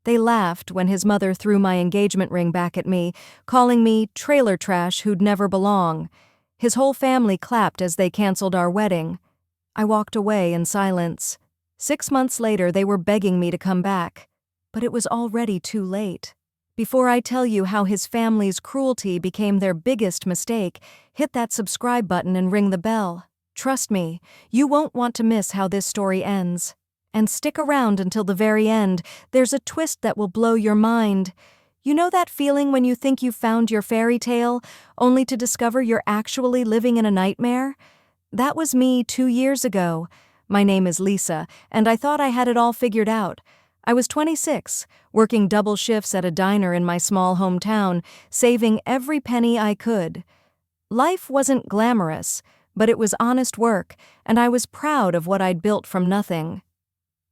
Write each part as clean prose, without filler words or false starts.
They laughed when his mother threw my engagement ring back at me, calling me trailer trash who'd never belong. His whole family clapped as they canceled our wedding. I walked away in silence. 6 months later, they were begging me to come back. But it was already too late. Before I tell you how his family's cruelty became their biggest mistake, hit that subscribe button and ring the bell. Trust me, you won't want to miss how this story ends. And stick around until the very end. There's a twist that will blow your mind. You know that feeling when you think you've found your fairy tale, only to discover you're actually living in a nightmare? That was me 2 years ago. My name is Lisa, and I thought I had it all figured out. I was 26, working double shifts at a diner in my small hometown, saving every penny I could. Life wasn't glamorous, but it was honest work, and I was proud of what I'd built from nothing.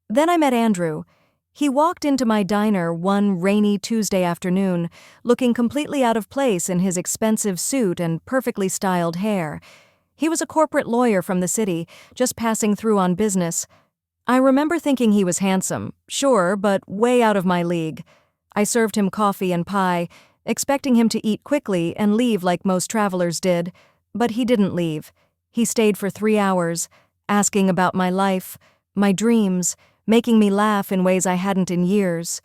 Then I met Andrew. He walked into my diner one rainy Tuesday afternoon, looking completely out of place in his expensive suit and perfectly styled hair. He was a corporate lawyer from the city, just passing through on business. I remember thinking he was handsome, sure, but way out of my league. I served him coffee and pie, expecting him to eat quickly and leave like most travelers did. But he didn't leave. He stayed for 3 hours, asking about my life, my dreams, making me laugh in ways I hadn't in years.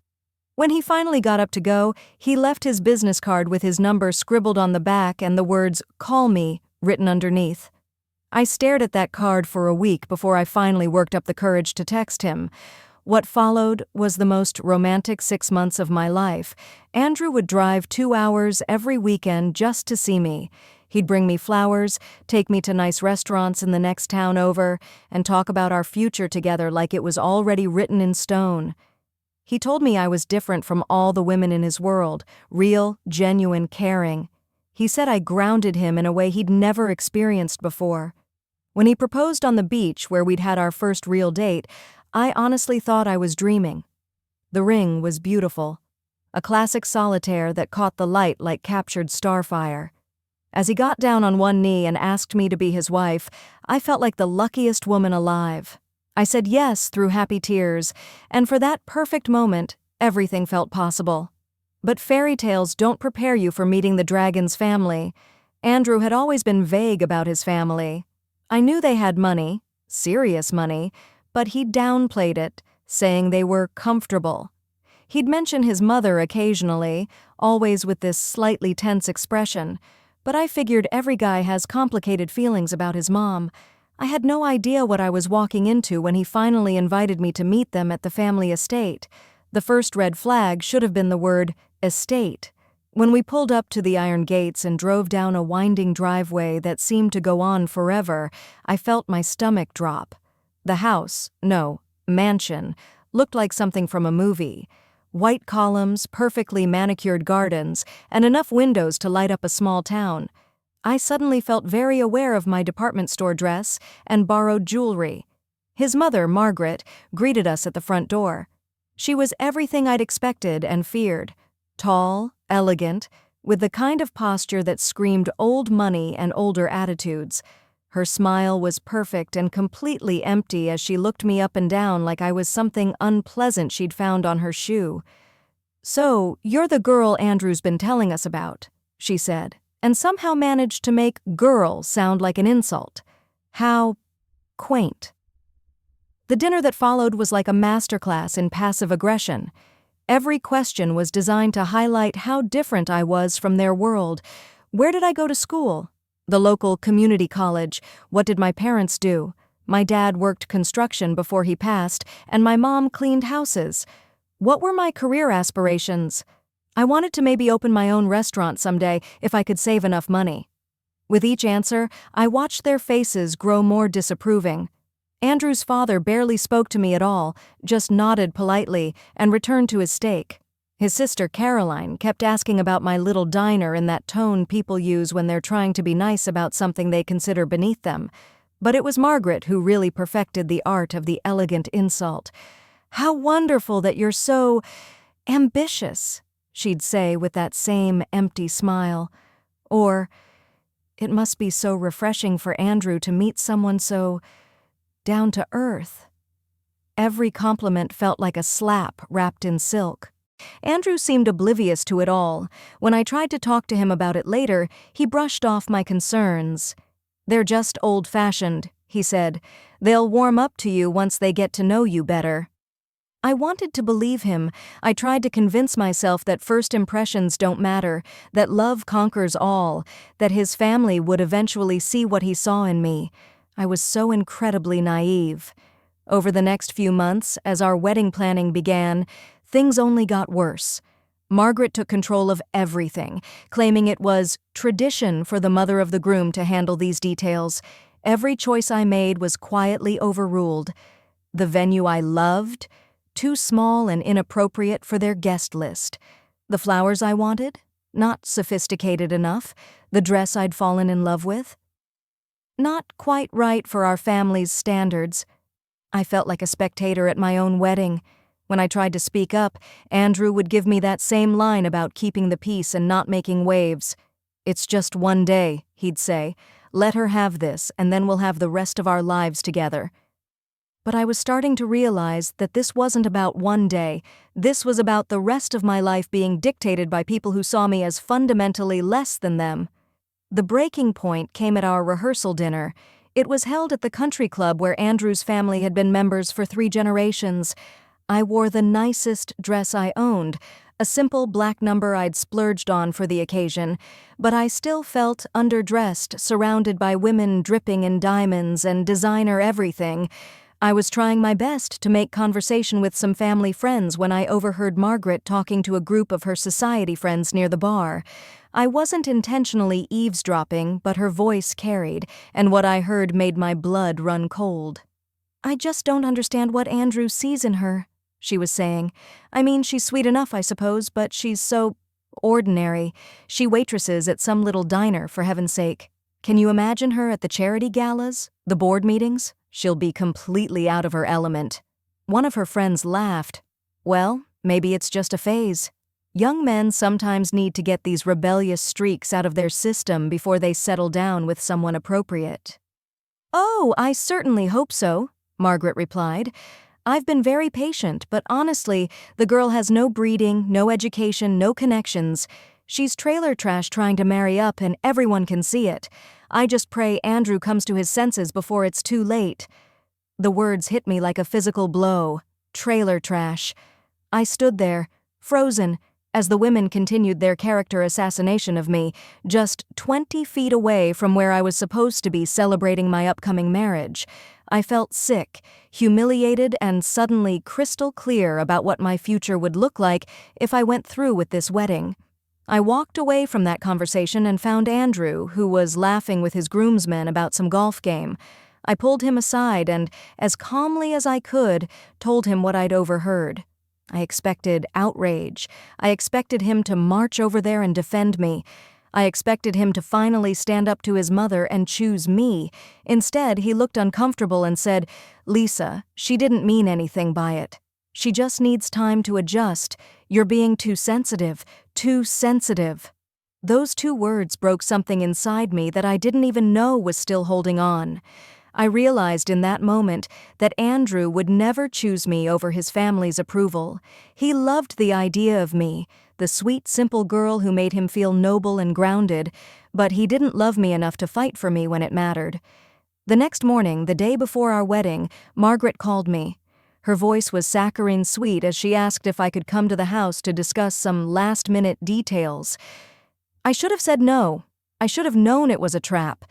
When he finally got up to go, he left his business card with his number scribbled on the back and the words, "Call me," written underneath. I stared at that card for a week before I finally worked up the courage to text him. What followed was the most romantic 6 months of my life. Andrew would drive 2 hours every weekend just to see me. He'd bring me flowers, take me to nice restaurants in the next town over, and talk about our future together like it was already written in stone. He told me I was different from all the women in his world, real, genuine, caring. He said I grounded him in a way he'd never experienced before. When he proposed on the beach where we'd had our first real date, I honestly thought I was dreaming. The ring was beautiful, a classic solitaire that caught the light like captured starfire. As he got down on one knee and asked me to be his wife, I felt like the luckiest woman alive. I said yes through happy tears, and for that perfect moment, everything felt possible. But fairy tales don't prepare you for meeting the dragon's family. Andrew had always been vague about his family. I knew they had money, serious money, but he downplayed it, saying they were comfortable. He'd mention his mother occasionally, always with this slightly tense expression, but I figured every guy has complicated feelings about his mom. I had no idea what I was walking into when he finally invited me to meet them at the family estate. The first red flag should have been the word estate. When we pulled up to the iron gates and drove down a winding driveway that seemed to go on forever, I felt my stomach drop. The house, no, mansion, looked like something from a movie. White columns, perfectly manicured gardens, and enough windows to light up a small town. I suddenly felt very aware of my department store dress and borrowed jewelry. His mother, Margaret, greeted us at the front door. She was everything I'd expected and feared. Tall, elegant, with the kind of posture that screamed old money and older attitudes. Her smile was perfect and completely empty as she looked me up and down like I was something unpleasant she'd found on her shoe. "So, you're the girl Andrew's been telling us about," she said, and somehow managed to make "girl" sound like an insult. How quaint. The dinner that followed was like a masterclass in passive aggression. Every question was designed to highlight how different I was from their world. Where did I go to school? The local community college. What did my parents do? My dad worked construction before he passed, and my mom cleaned houses. What were my career aspirations? I wanted to maybe open my own restaurant someday if I could save enough money. With each answer, I watched their faces grow more disapproving. Andrew's father barely spoke to me at all, just nodded politely and returned to his steak. His sister Caroline kept asking about my little diner in that tone people use when they're trying to be nice about something they consider beneath them. But it was Margaret who really perfected the art of the elegant insult. "How wonderful that you're so ambitious," she'd say with that same empty smile. Or, "It must be so refreshing for Andrew to meet someone so down to earth." Every compliment felt like a slap wrapped in silk. Andrew seemed oblivious to it all. When I tried to talk to him about it later, he brushed off my concerns. "They're just old-fashioned," he said. "They'll warm up to you once they get to know you better." I wanted to believe him. I tried to convince myself that first impressions don't matter, that love conquers all, that his family would eventually see what he saw in me. I was so incredibly naive. Over the next few months, as our wedding planning began, things only got worse. Margaret took control of everything, claiming it was tradition for the mother of the groom to handle these details. Every choice I made was quietly overruled. The venue I loved, too small and inappropriate for their guest list. The flowers I wanted, not sophisticated enough. The dress I'd fallen in love with, not quite right for our family's standards. I felt like a spectator at my own wedding. When I tried to speak up, Andrew would give me that same line about keeping the peace and not making waves. "It's just one day," he'd say. "Let her have this, and then we'll have the rest of our lives together." But I was starting to realize that this wasn't about one day. This was about the rest of my life being dictated by people who saw me as fundamentally less than them. The breaking point came at our rehearsal dinner. It was held at the country club where Andrew's family had been members for 3 generations. I wore the nicest dress I owned, a simple black number I'd splurged on for the occasion, but I still felt underdressed, surrounded by women dripping in diamonds and designer everything. I was trying my best to make conversation with some family friends when I overheard Margaret talking to a group of her society friends near the bar. I wasn't intentionally eavesdropping, but her voice carried, and what I heard made my blood run cold. "I just don't understand what Andrew sees in her," she was saying. "I mean, she's sweet enough, I suppose, but she's so ordinary. She waitresses at some little diner, for heaven's sake. Can you imagine her at the charity galas, the board meetings? She'll be completely out of her element." One of her friends laughed. "Well, maybe it's just a phase. Young men sometimes need to get these rebellious streaks out of their system before they settle down with someone appropriate." "Oh, I certainly hope so," Margaret replied. "I've been very patient, but honestly, the girl has no breeding, no education, no connections. She's trailer trash trying to marry up, and everyone can see it. I just pray Andrew comes to his senses before it's too late." The words hit me like a physical blow. Trailer trash. I stood there, frozen, as the women continued their character assassination of me, just 20 feet away from where I was supposed to be celebrating my upcoming marriage. I felt sick, humiliated, and suddenly crystal clear about what my future would look like if I went through with this wedding. I walked away from that conversation and found Andrew, who was laughing with his groomsmen about some golf game. I pulled him aside and, as calmly as I could, told him what I'd overheard. I expected outrage. I expected him to march over there and defend me. I expected him to finally stand up to his mother and choose me. Instead, he looked uncomfortable and said, "Lisa, she didn't mean anything by it. She just needs time to adjust. You're being too sensitive, too sensitive." Those 2 words broke something inside me that I didn't even know was still holding on. I realized in that moment that Andrew would never choose me over his family's approval. He loved the idea of me, the sweet, simple girl who made him feel noble and grounded, but he didn't love me enough to fight for me when it mattered. The next morning, the day before our wedding, Margaret called me. Her voice was saccharine sweet as she asked if I could come to the house to discuss some last-minute details. I should have said no. I should have known it was a trap.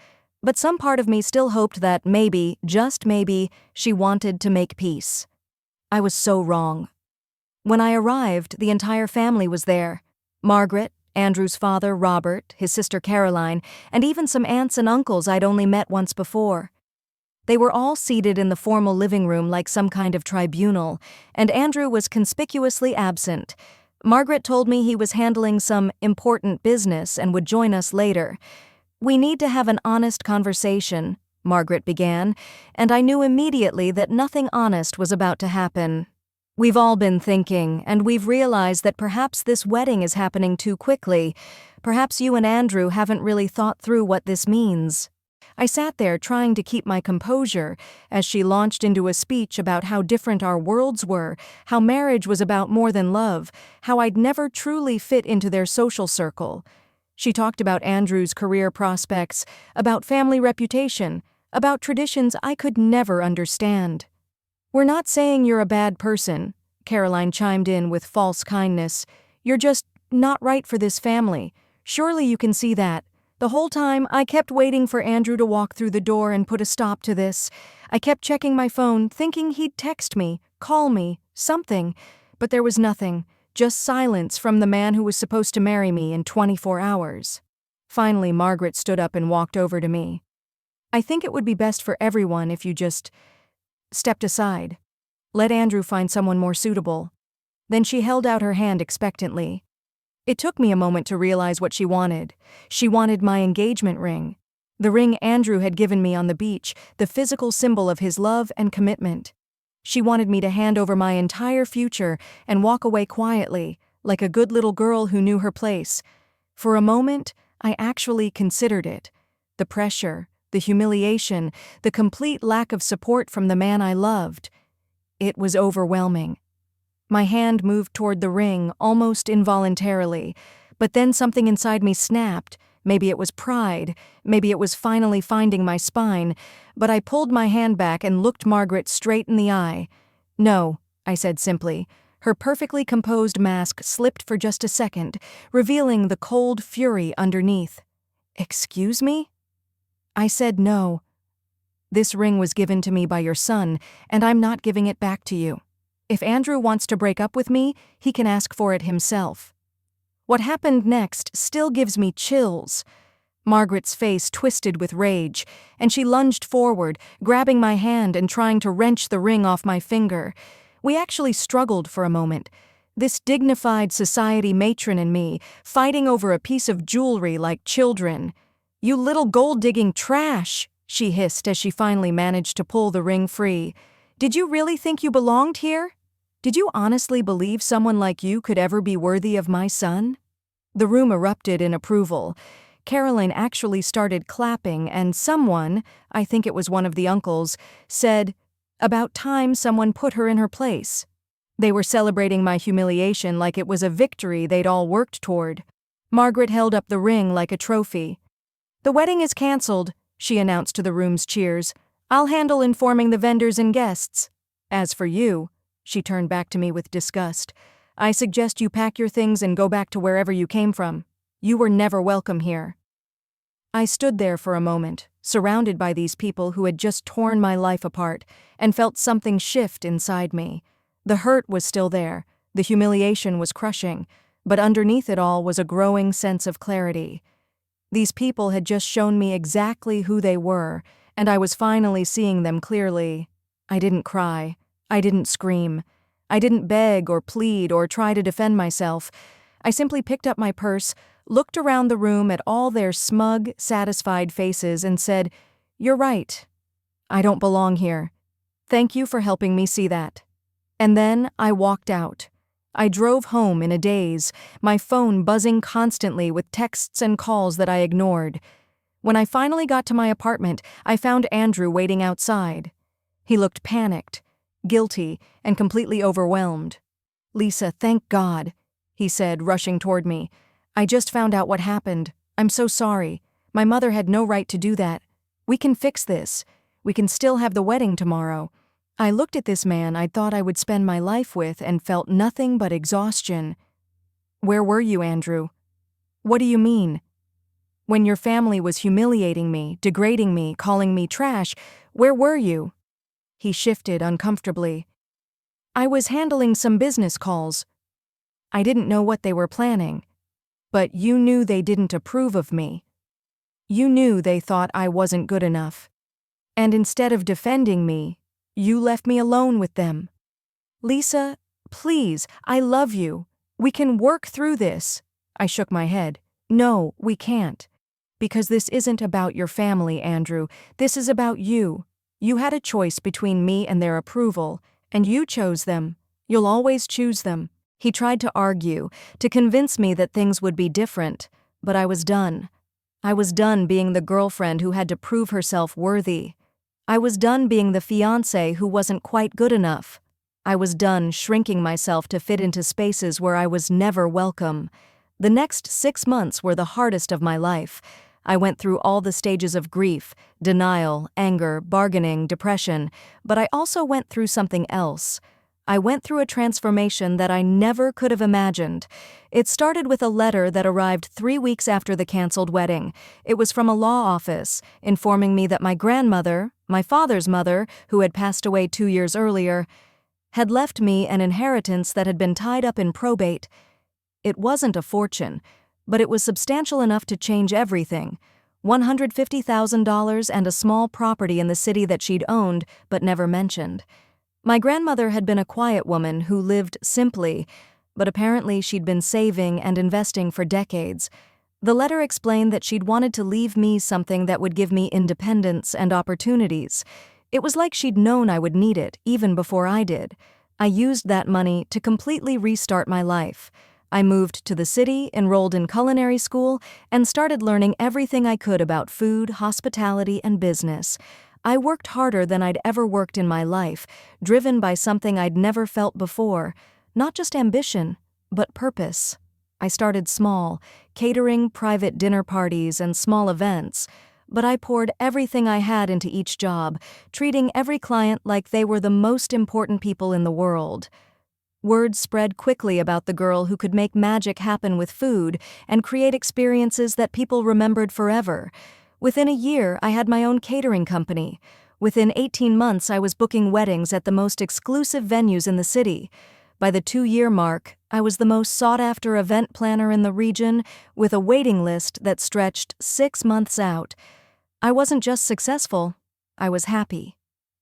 But some part of me still hoped that maybe, just maybe, she wanted to make peace. I was so wrong. When I arrived, the entire family was there. Margaret, Andrew's father, Robert, his sister Caroline, and even some aunts and uncles I'd only met once before. They were all seated in the formal living room like some kind of tribunal, and Andrew was conspicuously absent. Margaret told me he was handling some important business and would join us later. "We need to have an honest conversation," Margaret began, and I knew immediately that nothing honest was about to happen. "We've all been thinking, and we've realized that perhaps this wedding is happening too quickly. Perhaps you and Andrew haven't really thought through what this means." I sat there trying to keep my composure as she launched into a speech about how different our worlds were, how marriage was about more than love, how I'd never truly fit into their social circle. She talked about Andrew's career prospects, about family reputation, about traditions I could never understand. "We're not saying you're a bad person," Caroline chimed in with false kindness. "You're just not right for this family. Surely you can see that." The whole time, I kept waiting for Andrew to walk through the door and put a stop to this. I kept checking my phone, thinking he'd text me, call me, something. But there was nothing, just silence from the man who was supposed to marry me in 24 hours. Finally, Margaret stood up and walked over to me. "I think it would be best for everyone if you just stepped aside. Let Andrew find someone more suitable." Then she held out her hand expectantly. It took me a moment to realize what she wanted. She wanted my engagement ring. The ring Andrew had given me on the beach, the physical symbol of his love and commitment. She wanted me to hand over my entire future and walk away quietly, like a good little girl who knew her place. For a moment, I actually considered it. The pressure, the humiliation, the complete lack of support from the man I loved. It was overwhelming. My hand moved toward the ring, almost involuntarily, but then something inside me snapped. Maybe it was pride, maybe it was finally finding my spine, but I pulled my hand back and looked Margaret straight in the eye. "No," I said simply. Her perfectly composed mask slipped for just a second, revealing the cold fury underneath. "Excuse me?" I said no. "This ring was given to me by your son, and I'm not giving it back to you. If Andrew wants to break up with me, he can ask for it himself." What happened next still gives me chills. Margaret's face twisted with rage, and she lunged forward, grabbing my hand and trying to wrench the ring off my finger. We actually struggled for a moment. This dignified society matron and me, fighting over a piece of jewelry like children. "You little gold-digging trash," she hissed as she finally managed to pull the ring free. "Did you really think you belonged here? Did you honestly believe someone like you could ever be worthy of my son?" The room erupted in approval. Caroline actually started clapping, and someone, I think it was one of the uncles, said, "About time someone put her in her place." They were celebrating my humiliation like it was a victory they'd all worked toward. Margaret held up the ring like a trophy. "The wedding is canceled," she announced to the room's cheers. "I'll handle informing the vendors and guests. As for you," she turned back to me with disgust, "I suggest you pack your things and go back to wherever you came from. You were never welcome here." I stood there for a moment, surrounded by these people who had just torn my life apart, and felt something shift inside me. The hurt was still there, the humiliation was crushing, but underneath it all was a growing sense of clarity. These people had just shown me exactly who they were, and I was finally seeing them clearly. I didn't cry. I didn't scream. I didn't beg or plead or try to defend myself. I simply picked up my purse, looked around the room at all their smug, satisfied faces and said, "You're right. I don't belong here. Thank you for helping me see that." And then I walked out. I drove home in a daze, my phone buzzing constantly with texts and calls that I ignored. When I finally got to my apartment, I found Andrew waiting outside. He looked panicked, guilty, and completely overwhelmed. "Lisa, thank God," he said, rushing toward me. "I just found out what happened. I'm so sorry. My mother had no right to do that. We can fix this. We can still have the wedding tomorrow." I looked at this man I thought I would spend my life with and felt nothing but exhaustion. "Where were you, Andrew?" "What do you mean?" "When your family was humiliating me, degrading me, calling me trash, where were you?" He shifted uncomfortably. "I was handling some business calls. I didn't know what they were planning. But you knew they didn't approve of me. You knew they thought I wasn't good enough. And instead of defending me, you left me alone with them. Lisa, please, I love you. We can work through this." I shook my head. "No, we can't. Because this isn't about your family, Andrew. This is about you. You had a choice between me and their approval, and you chose them. You'll always choose them." He tried to argue, to convince me that things would be different, but I was done. I was done being the girlfriend who had to prove herself worthy. I was done being the fiancé who wasn't quite good enough. I was done shrinking myself to fit into spaces where I was never welcome. The next 6 months were the hardest of my life. I went through all the stages of grief, denial, anger, bargaining, depression, but I also went through something else. I went through a transformation that I never could have imagined. It started with a letter that arrived 3 weeks after the canceled wedding. It was from a law office, informing me that my grandmother, my father's mother, who had passed away 2 years earlier, had left me an inheritance that had been tied up in probate. It wasn't a fortune, but it was substantial enough to change everything. $150,000 and a small property in the city that she'd owned but never mentioned. My grandmother had been a quiet woman who lived simply, but apparently she'd been saving and investing for decades. The letter explained that she'd wanted to leave me something that would give me independence and opportunities. It was like she'd known I would need it, even before I did. I used that money to completely restart my life. I moved to the city, enrolled in culinary school, and started learning everything I could about food, hospitality, and business. I worked harder than I'd ever worked in my life, driven by something I'd never felt before. Not just ambition, but purpose. I started small, catering private dinner parties and small events, but I poured everything I had into each job, treating every client like they were the most important people in the world. Word spread quickly about the girl who could make magic happen with food and create experiences that people remembered forever. Within a year, I had my own catering company. Within 18 months, I was booking weddings at the most exclusive venues in the city. By the 2-year mark, I was the most sought-after event planner in the region, with a waiting list that stretched 6 months out. I wasn't just successful, I was happy.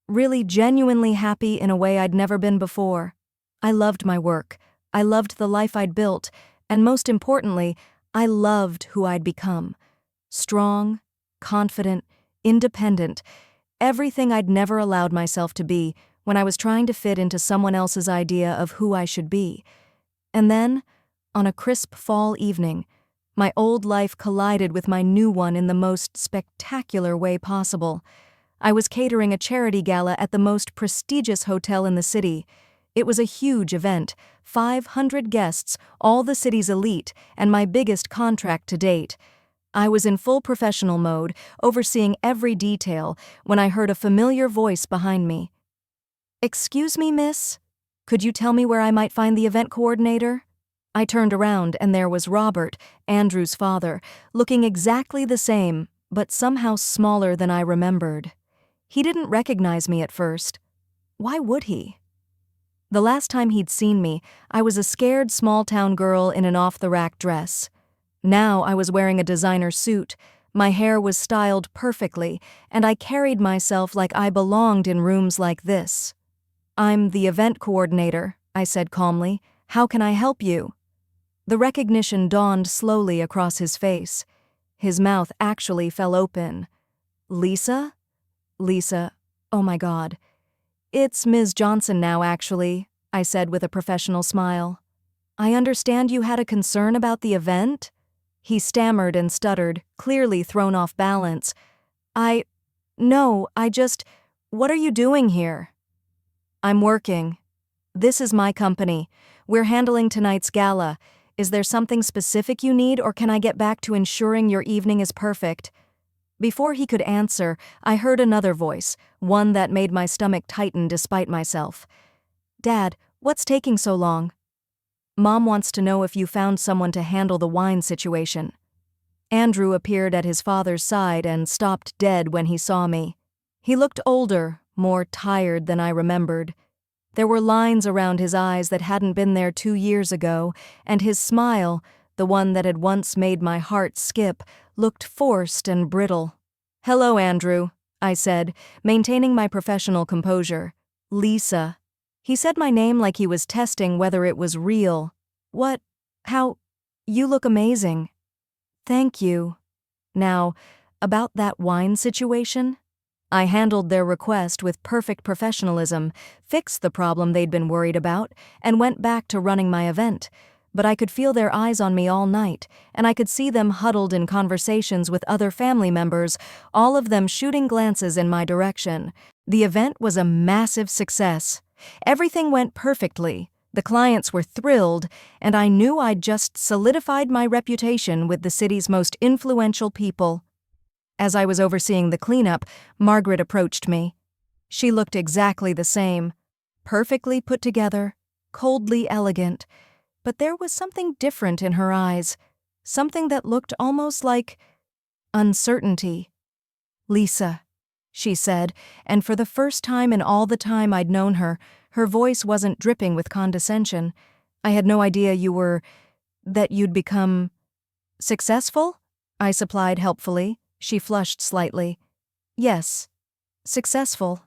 Really genuinely happy in a way I'd never been before. I loved my work, I loved the life I'd built, and most importantly, I loved who I'd become. Strong, confident, independent, everything I'd never allowed myself to be when I was trying to fit into someone else's idea of who I should be. And then, on a crisp fall evening, my old life collided with my new one in the most spectacular way possible. I was catering a charity gala at the most prestigious hotel in the city. It was a huge event, 500 guests, all the city's elite, and my biggest contract to date. I was in full professional mode, overseeing every detail, when I heard a familiar voice behind me. "Excuse me, miss? Could you tell me where I might find the event coordinator?" I turned around and there was Robert, Andrew's father, looking exactly the same, but somehow smaller than I remembered. He didn't recognize me at first. Why would he? The last time he'd seen me, I was a scared small-town girl in an off-the-rack dress. Now I was wearing a designer suit, my hair was styled perfectly, and I carried myself like I belonged in rooms like this. "I'm the event coordinator," I said calmly. "How can I help you?" The recognition dawned slowly across his face. His mouth actually fell open. "Lisa? Lisa, oh my God. It's Ms. Johnson now, actually," I said with a professional smile. "I understand you had a concern about the event?" He stammered and stuttered, clearly thrown off balance. No, what are you doing here?" "I'm working. This is my company. We're handling tonight's gala. Is there something specific you need, or can I get back to ensuring your evening is perfect?" Before he could answer, I heard another voice, one that made my stomach tighten despite myself. "Dad, what's taking so long?" "Mom wants to know if you found someone to handle the wine situation." Andrew appeared at his father's side and stopped dead when he saw me. He looked older, more tired than I remembered. There were lines around his eyes that hadn't been there 2 years ago, and his smile, the one that had once made my heart skip, looked forced and brittle. "Hello, Andrew," I said, maintaining my professional composure. "Lisa." He said my name like he was testing whether it was real. How, you look amazing." "Thank you." Now, about that wine situation? I handled their request with perfect professionalism, fixed the problem they'd been worried about, and went back to running my event. but I could feel their eyes on me all night, and I could see them huddled in conversations with other family members, all of them shooting glances in my direction. The event was a massive success. Everything went perfectly. The clients were thrilled, and I knew I'd just solidified my reputation with the city's most influential people. As I was overseeing the cleanup, Margaret approached me. She looked exactly the same, perfectly put together, coldly elegant, but there was something different in her eyes, something that looked almost like uncertainty. "Lisa," she said, and for the first time in all the time I'd known her, her voice wasn't dripping with condescension. "I had no idea that you'd become successful?" I supplied helpfully. She flushed slightly. "Yes, successful.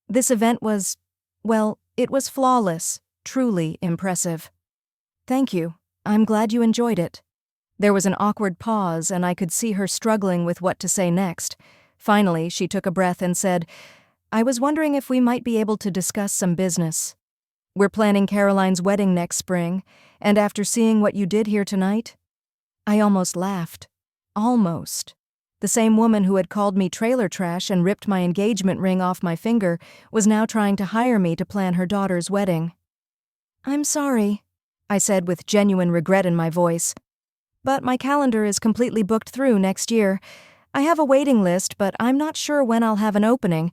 This event was, well, it was flawless, truly impressive." "Thank you. I'm glad you enjoyed it." There was an awkward pause, and I could see her struggling with what to say next. Finally, she took a breath and said, "I was wondering if we might be able to discuss some business. We're planning Caroline's wedding next spring, and after seeing what you did here tonight..." I almost laughed. Almost. The same woman who had called me trailer trash and ripped my engagement ring off my finger was now trying to hire me to plan her daughter's wedding. "I'm sorry," I said with genuine regret in my voice, "but my calendar is completely booked through next year. I have a waiting list, but I'm not sure when I'll have an opening."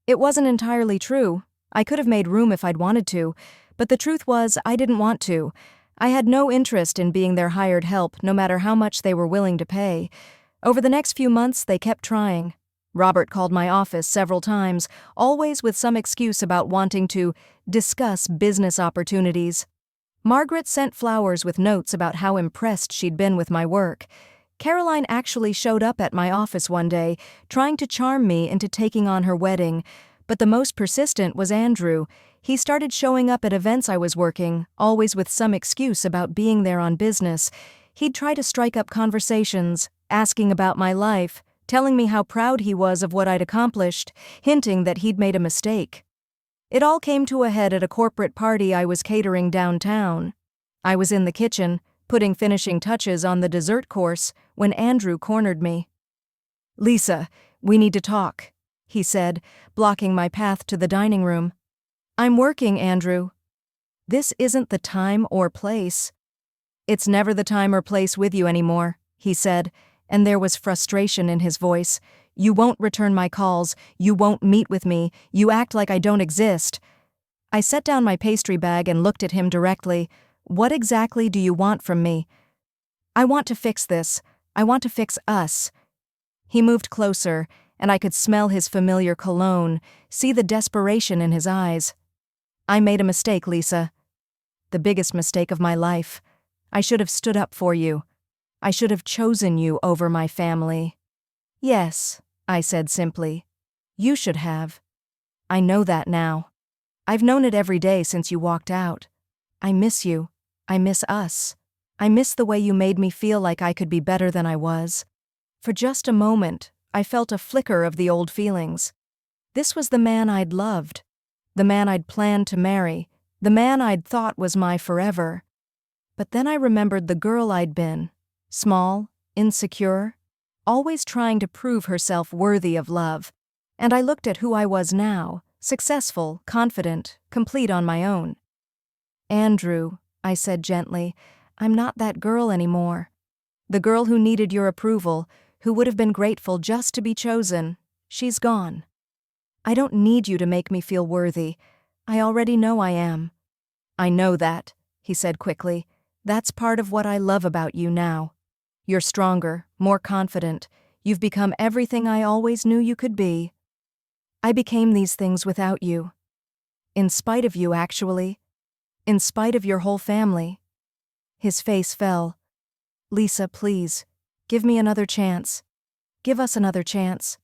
It wasn't entirely true. I could have made room if I'd wanted to, but the truth was I didn't want to. I had no interest in being their hired help, no matter how much they were willing to pay. Over the next few months, they kept trying. Robert called my office several times, always with some excuse about wanting to discuss business opportunities. Margaret sent flowers with notes about how impressed she'd been with my work. Caroline actually showed up at my office one day, trying to charm me into taking on her wedding, but the most persistent was Andrew. He started showing up at events I was working, always with some excuse about being there on business. He'd try to strike up conversations, asking about my life, telling me how proud he was of what I'd accomplished, hinting that he'd made a mistake. It all came to a head at a corporate party I was catering downtown. I was in the kitchen, putting finishing touches on the dessert course, when Andrew cornered me. "Lisa, we need to talk," he said, blocking my path to the dining room. "I'm working, Andrew." "This isn't the time or place." "It's never the time or place with you anymore," he said, and there was frustration in his voice. "You won't return my calls, you won't meet with me, you act like I don't exist." I set down my pastry bag and looked at him directly. "What exactly do you want from me?" "I want to fix this. I want to fix us." He moved closer, and I could smell his familiar cologne, see the desperation in his eyes. "I made a mistake, Lisa. The biggest mistake of my life. I should have stood up for you. I should have chosen you over my family." "Yes," I said simply. "You should have. I know that now. I've known it every day since you walked out. I miss you. I miss us. I miss the way you made me feel like I could be better than I was." For just a moment, I felt a flicker of the old feelings. This was the man I'd loved, the man I'd planned to marry, the man I'd thought was my forever. But then I remembered the girl I'd been, small, insecure, always trying to prove herself worthy of love, and I looked at who I was now, successful, confident, complete on my own. "Andrew," I said gently, "I'm not that girl anymore. The girl who needed your approval, who would have been grateful just to be chosen, she's gone. I don't need you to make me feel worthy. I already know I am." "I know that," he said quickly. "That's part of what I love about you now. You're stronger, more confident. You've become everything I always knew you could be. I became these things without you. In spite of you, actually. In spite of your whole family." His face fell. "Lisa, please, give me another chance. Give us another chance.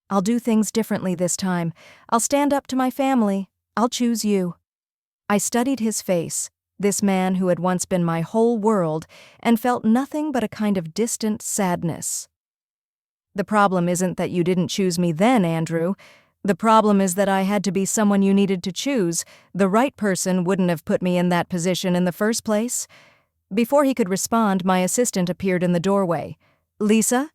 I'll do things differently this time. I'll stand up to my family. I'll choose you." I studied his face, this man who had once been my whole world, and felt nothing but a kind of distant sadness. "The problem isn't that you didn't choose me then, Andrew. The problem is that I had to be someone you needed to choose. The right person wouldn't have put me in that position in the first place. Before he could respond, my assistant appeared in the doorway. "Lisa?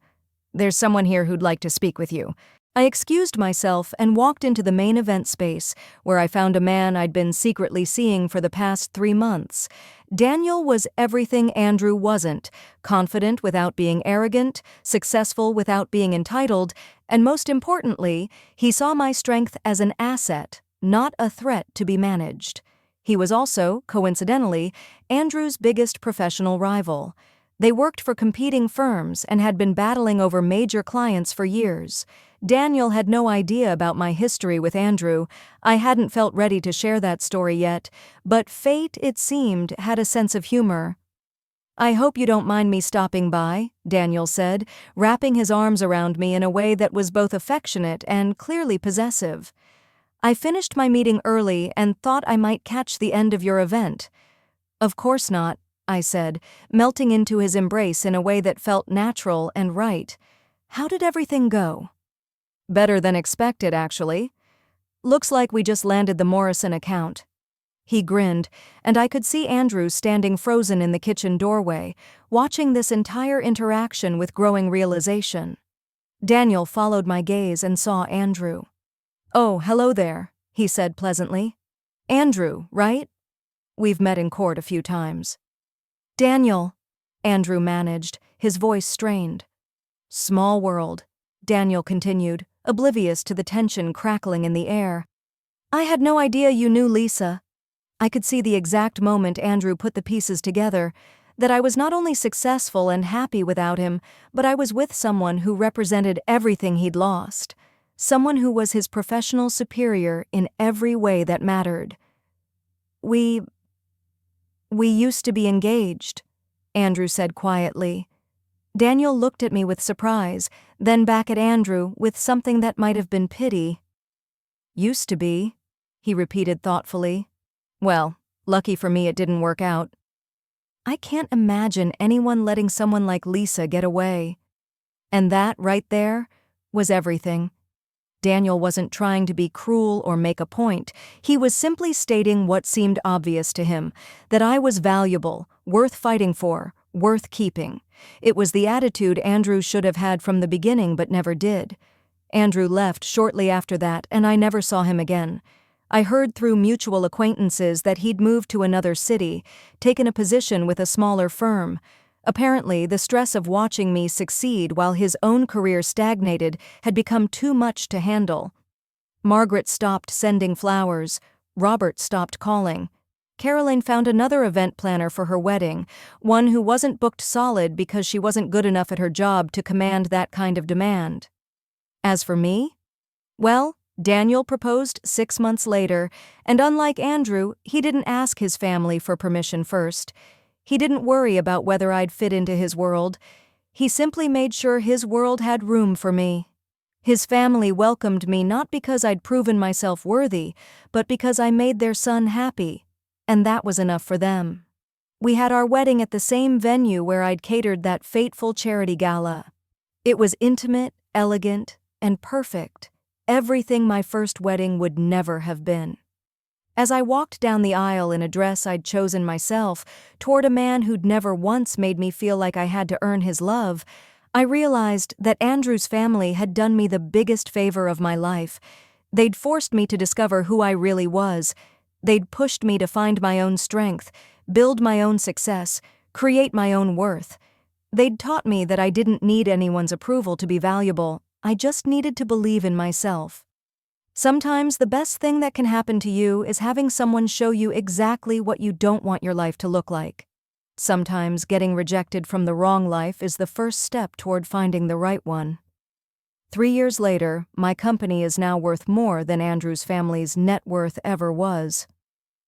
There's someone here who'd like to speak with you." I excused myself and walked into the main event space, where I found a man I'd been secretly seeing for the past 3 months. Daniel was everything Andrew wasn't: confident without being arrogant, successful without being entitled, and most importantly, he saw my strength as an asset, not a threat to be managed. He was also, coincidentally, Andrew's biggest professional rival. They worked for competing firms and had been battling over major clients for years. Daniel had no idea about my history with Andrew. I hadn't felt ready to share that story yet, but fate, it seemed, had a sense of humor. "I hope you don't mind me stopping by," Daniel said, wrapping his arms around me in a way that was both affectionate and clearly possessive. "I finished my meeting early and thought I might catch the end of your event." "Of course not," I said, melting into his embrace in a way that felt natural and right. "How did everything go?" "Better than expected, actually. Looks like we just landed the Morrison account." He grinned, and I could see Andrew standing frozen in the kitchen doorway, watching this entire interaction with growing realization. Daniel followed my gaze and saw Andrew. "Oh, hello there," he said pleasantly. "Andrew, right? We've met in court a few times." "Daniel," Andrew managed, his voice strained. "Small world," Daniel continued, oblivious to the tension crackling in the air. "I had no idea you knew Lisa." I could see the exact moment Andrew put the pieces together, that I was not only successful and happy without him, but I was with someone who represented everything he'd lost. Someone who was his professional superior in every way that mattered. We used to be engaged," Andrew said quietly. Daniel looked at me with surprise, then back at Andrew with something that might have been pity. "Used to be," he repeated thoughtfully. "Well, lucky for me it didn't work out." I can't imagine anyone letting someone like Lisa get away. And that, right there, was everything. Daniel wasn't trying to be cruel or make a point. He was simply stating what seemed obvious to him, that I was valuable, worth fighting for, worth keeping. It was the attitude Andrew should have had from the beginning but never did. Andrew left shortly after that, and I never saw him again. I heard through mutual acquaintances that he'd moved to another city, taken a position with a smaller firm. Apparently, the stress of watching me succeed while his own career stagnated had become too much to handle. Margaret stopped sending flowers. Robert stopped calling. Caroline found another event planner for her wedding, one who wasn't booked solid because she wasn't good enough at her job to command that kind of demand. As for me? Well, Daniel proposed 6 months later, and unlike Andrew, he didn't ask his family for permission first. He didn't worry about whether I'd fit into his world. He simply made sure his world had room for me. His family welcomed me not because I'd proven myself worthy, but because I made their son happy, and that was enough for them. We had our wedding at the same venue where I'd catered that fateful charity gala. It was intimate, elegant, and perfect. Everything my first wedding would never have been. As I walked down the aisle in a dress I'd chosen myself, toward a man who'd never once made me feel like I had to earn his love, I realized that Andrew's family had done me the biggest favor of my life. They'd forced me to discover who I really was. They'd pushed me to find my own strength, build my own success, create my own worth. They'd taught me that I didn't need anyone's approval to be valuable. I just needed to believe in myself. Sometimes the best thing that can happen to you is having someone show you exactly what you don't want your life to look like. Sometimes getting rejected from the wrong life is the first step toward finding the right one. 3 years later, my company is now worth more than Andrew's family's net worth ever was.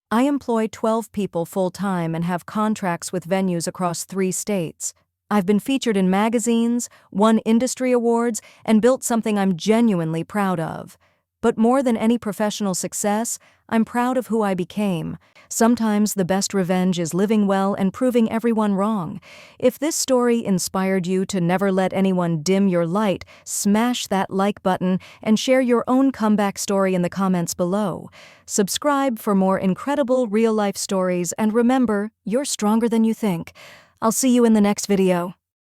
I employ 12 people full-time and have contracts with venues across 3 states. I've been featured in magazines, won industry awards, and built something I'm genuinely proud of. But more than any professional success, I'm proud of who I became. Sometimes the best revenge is living well and proving everyone wrong. If this story inspired you to never let anyone dim your light, smash that like button and share your own comeback story in the comments below. Subscribe for more incredible real-life stories, and remember, you're stronger than you think. I'll see you in the next video.